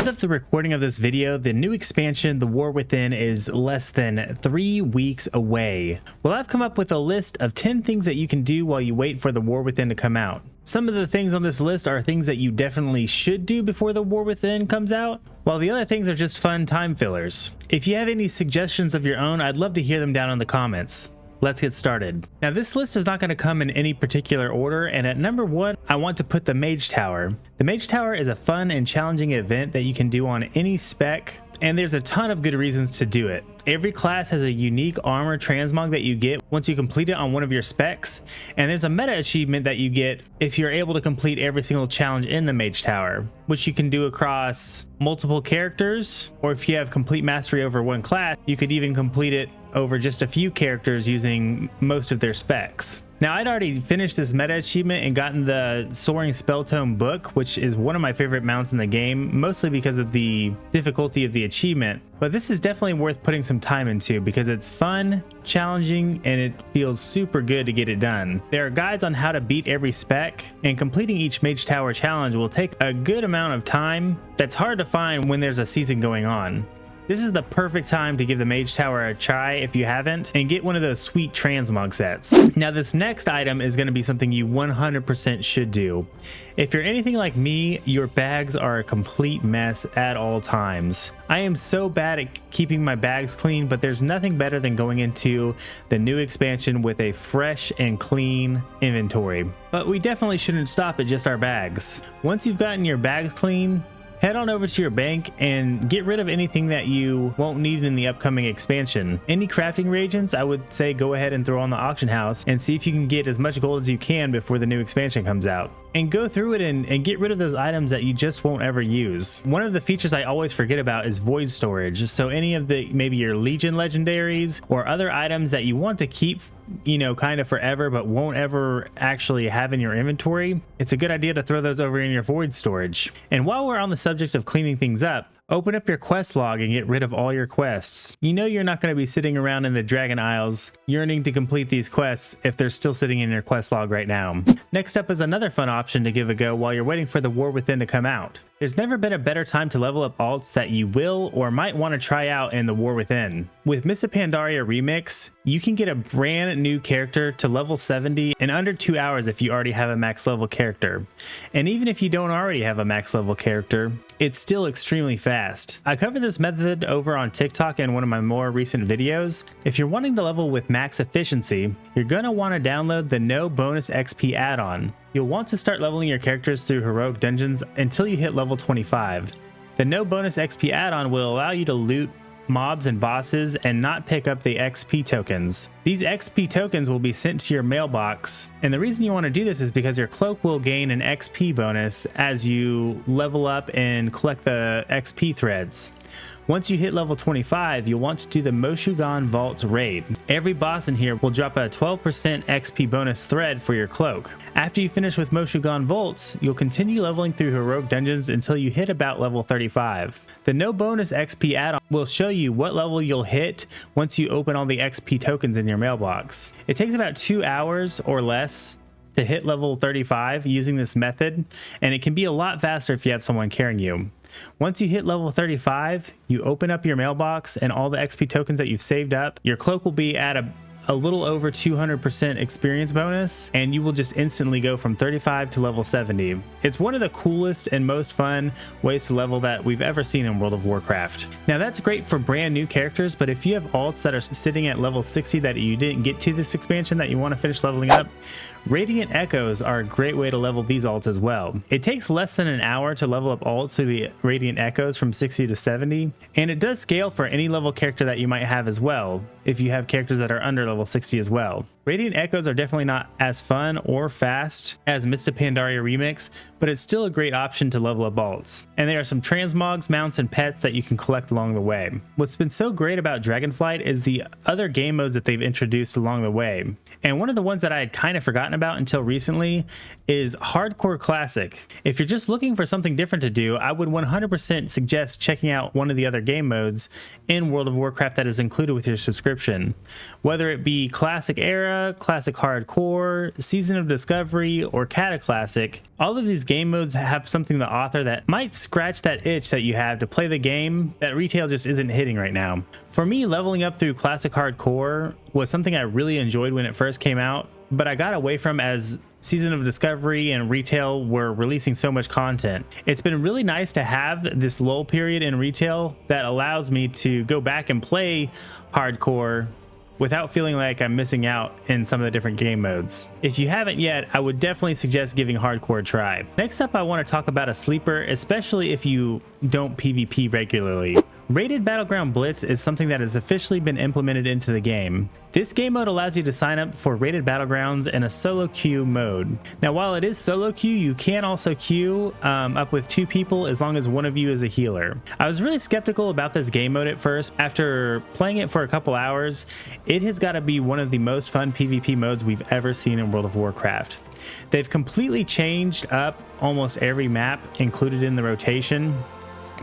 As of the recording of this video, the new expansion, The War Within, is less than 3 weeks away. Well, I've come up with a list of 10 things that you can do while you wait for The War Within to come out. Some of the things on this list are things that you definitely should do before The War Within comes out, while the other things are just fun time fillers. If you have any suggestions of your own, I'd love to hear them down in the comments. Let's get started. Now, this list is not going to come in any particular order, and at number 1, I want to put the Mage Tower. The Mage Tower is a fun and challenging event that you can do on any spec, and there's a ton of good reasons to do it. Every class has a unique armor transmog that you get once you complete it on one of your specs, and there's a meta achievement that you get if you're able to complete every single challenge in the Mage Tower, which you can do across multiple characters, or if you have complete mastery over one class, you could even complete it over just a few characters using most of their specs. Now, I'd already finished this meta achievement and gotten the Soaring Spell Tome book, which is one of my favorite mounts in the game, mostly because of the difficulty of the achievement. But this is definitely worth putting some time into because it's fun, challenging, and it feels super good to get it done. There are guides on how to beat every spec, and completing each Mage Tower challenge will take a good amount of time that's hard to find when there's a season going on. This is the perfect time to give the Mage Tower a try if you haven't, and get one of those sweet transmog sets. Now, this next item is going to be something you 100% should do. If you're anything like me, your bags are a complete mess at all times. I am so bad at keeping my bags clean, but there's nothing better than going into the new expansion with a fresh and clean inventory. But we definitely shouldn't stop at just our bags. Once you've gotten your bags clean, head on over to your bank and get rid of anything that you won't need in the upcoming expansion. Any crafting reagents, I would say go ahead and throw on the auction house and see if you can get as much gold as you can before the new expansion comes out. And go through it and get rid of those items that you just won't ever use. One of the features I always forget about is void storage. So any of the, maybe your Legion legendaries or other items that you want to keep, you know, kind of forever but won't ever actually have in your inventory, it's a good idea to throw those over in your void storage. And while we're on the subject of cleaning things up, open up your quest log and get rid of all your quests. You know you're not going to be sitting around in the Dragon Isles yearning to complete these quests if they're still sitting in your quest log right now. Next up is another fun option to give a go while you're waiting for the War Within to come out. There's never been a better time to level up alts that you will or might want to try out in the War Within. With Miss Pandaria Remix, you can get a brand new character to level 70 in under 2 hours if you already have a max level character. And even if you don't already have a max level character, it's still extremely fast. I covered this method over on TikTok in one of my more recent videos. If you're wanting to level with max efficiency, you're going to want to download the No Bonus XP add-on. You'll want to start leveling your characters through heroic dungeons until you hit level 25. The No Bonus XP add-on will allow you to loot mobs and bosses and not pick up the XP tokens. These XP tokens will be sent to your mailbox, and the reason you want to do this is because your cloak will gain an XP bonus as you level up and collect the XP threads. Once you hit level 25, you'll want to do the Moshugan Vaults raid. Every boss in here will drop a 12% XP bonus thread for your cloak. After you finish with Moshugan Vaults, you'll continue leveling through heroic dungeons until you hit about level 35. The No Bonus XP add-on will show you what level you'll hit once you open all the XP tokens in your mailbox. It takes about 2 hours or less to hit level 35 using this method, and it can be a lot faster if you have someone carrying you. Once you hit level 35, you open up your mailbox and all the XP tokens that you've saved up. Your cloak will be at a little over 200% experience bonus, and you will just instantly go from 35 to level 70. It's one of the coolest and most fun ways to level that we've ever seen in World of Warcraft. Now, that's great for brand new characters, but if you have alts that are sitting at level 60 that you didn't get to this expansion that you want to finish leveling up, Radiant Echoes are a great way to level these alts as well. It takes less than an hour to level up alts through the Radiant Echoes from 60 to 70, and it does scale for any level character that you might have as well, if you have characters that are under level 60 as well. Radiant Echoes are definitely not as fun or fast as Mr. Pandaria Remix, but it's still a great option to level up alts. And there are some transmogs, mounts, and pets that you can collect along the way. What's been so great about Dragonflight is the other game modes that they've introduced along the way. And one of the ones that I had kind of forgotten about until recently is Hardcore Classic. If you're just looking for something different to do, I would 100% suggest checking out one of the other game modes in World of Warcraft that is included with your subscription. Whether it be Classic Era, Classic Hardcore, Season of Discovery, or Cataclassic, all of these game modes have something to offer that might scratch that itch that you have to play the game that retail just isn't hitting right now. For me, leveling up through Classic Hardcore was something I really enjoyed when it first came out, but I got away from as Season of Discovery and retail were releasing so much content. It's been really nice to have this lull period in retail that allows me to go back and play Hardcore without feeling like I'm missing out in some of the different game modes. If you haven't yet, I would definitely suggest giving Hardcore a try. Next up, I want to talk about a sleeper, especially if you don't PvP regularly. Rated Battleground Blitz is something that has officially been implemented into the game. This game mode allows you to sign up for rated battlegrounds in a solo queue mode. Now, while it is solo queue, you can also queue up with 2 people as long as one of you is a healer. I was really skeptical about this game mode at first. After playing it for a couple hours, it has got to be one of the most fun PvP modes we've ever seen in World of Warcraft. They've completely changed up almost every map included in the rotation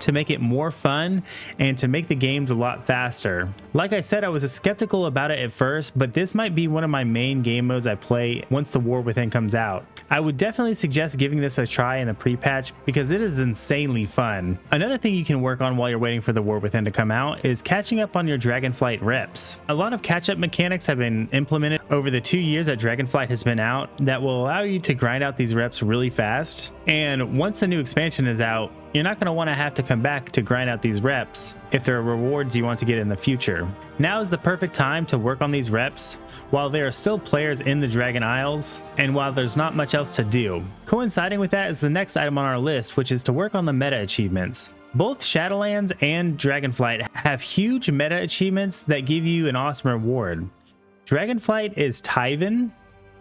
to make it more fun and to make the games a lot faster. Like I said, I was skeptical about it at first, but this might be one of my main game modes I play once the War Within comes out. I would definitely suggest giving this a try in the pre-patch because it is insanely fun. Another thing you can work on while you're waiting for the War Within to come out is catching up on your Dragonflight reps. A lot of catch-up mechanics have been implemented over the 2 years that Dragonflight has been out that will allow you to grind out these reps really fast. And once the new expansion is out, you're not going to want to have to come back to grind out these reps if there are rewards you want to get in the future. Now is the perfect time to work on these reps while there are still players in the Dragon Isles and while there's not much else to do. Coinciding with that is the next item on our list, which is to work on the meta achievements. Both Shadowlands and Dragonflight have huge meta achievements that give you an awesome reward. Dragonflight is Tyven,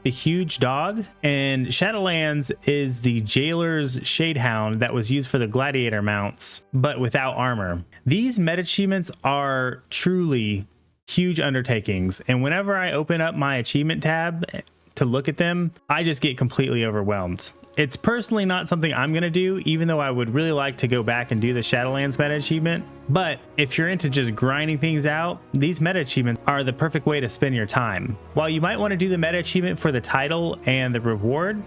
the huge dog, and Shadowlands is the Jailer's Shadehound that was used for the gladiator mounts, but without armor. These meta achievements are truly huge undertakings, and whenever I open up my achievement tab to look at them, I just get completely overwhelmed. It's personally not something I'm going to do, even though I would really like to go back and do the Shadowlands meta achievement. But if you're into just grinding things out, these meta achievements are the perfect way to spend your time. While you might want to do the meta achievement for the title and the reward,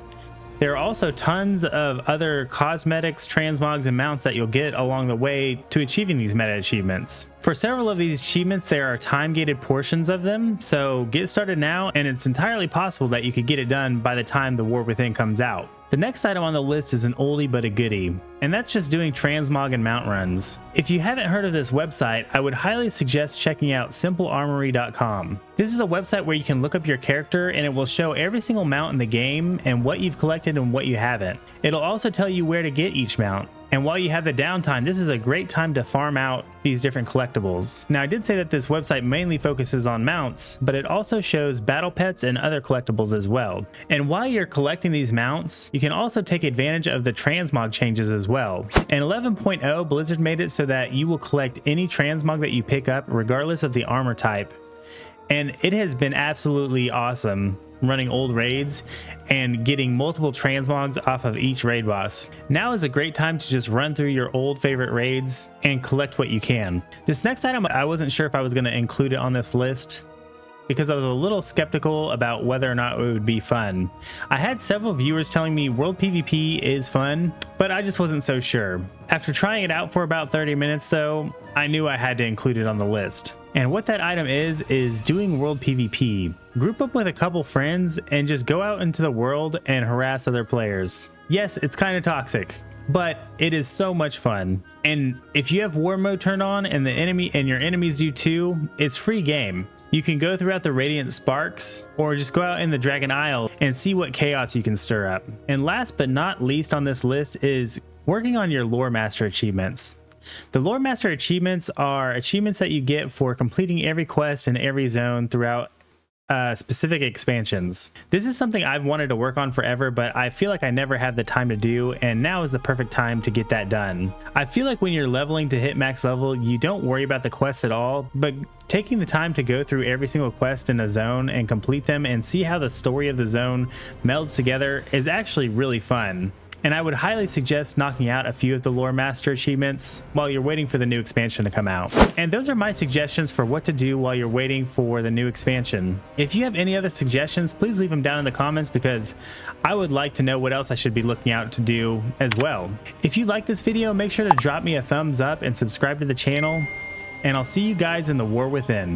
there are also tons of other cosmetics, transmogs, and mounts that you'll get along the way to achieving these meta achievements. For several of these achievements, there are time-gated portions of them, so get started now, and it's entirely possible that you could get it done by the time the War Within comes out. The next item on the list is an oldie but a goodie, and that's just doing transmog and mount runs. If you haven't heard of this website, I would highly suggest checking out simplearmory.com. This is a website where you can look up your character and it will show every single mount in the game and what you've collected and what you haven't. It'll also tell you where to get each mount. And while you have the downtime, this is a great time to farm out these different collectibles. Now, I did say that this website mainly focuses on mounts, but it also shows battle pets and other collectibles as well. And while you're collecting these mounts, you can also take advantage of the transmog changes as well. In 11.0, Blizzard made it so that you will collect any transmog that you pick up regardless of the armor type. And it has been absolutely awesome running old raids and getting multiple transmogs off of each raid boss. Now is a great time to just run through your old favorite raids and collect what you can. This next item, I wasn't sure if I was going to include it on this list because I was a little skeptical about whether or not it would be fun. I had several viewers telling me World PvP is fun, but I just wasn't so sure. After trying it out for about 30 minutes though, I knew I had to include it on the list. And what that item is doing World PvP. Group up with a couple friends and just go out into the world and harass other players. Yes, it's kind of toxic, but it is so much fun. And if you have war mode turned on and your enemies do too, it's free game. You can go throughout the Radiant Sparks or just go out in the Dragon Isle and see what chaos you can stir up. And last but not least on this list is working on your Lore Master achievements. The Lore Master achievements are achievements that you get for completing every quest in every zone throughout specific expansions. This is something I've wanted to work on forever, but I feel like I never had the time to do, and now is the perfect time to get that done. I feel like when you're leveling to hit max level, you don't worry about the quests at all, but taking the time to go through every single quest in a zone and complete them and see how the story of the zone melds together is actually really fun. And I would highly suggest knocking out a few of the Lore Master achievements while you're waiting for the new expansion to come out. And those are my suggestions for what to do while you're waiting for the new expansion. If you have any other suggestions, please leave them down in the comments because I would like to know what else I should be looking out to do as well. If you like this video, make sure to drop me a thumbs up and subscribe to the channel. And I'll see you guys in the War Within.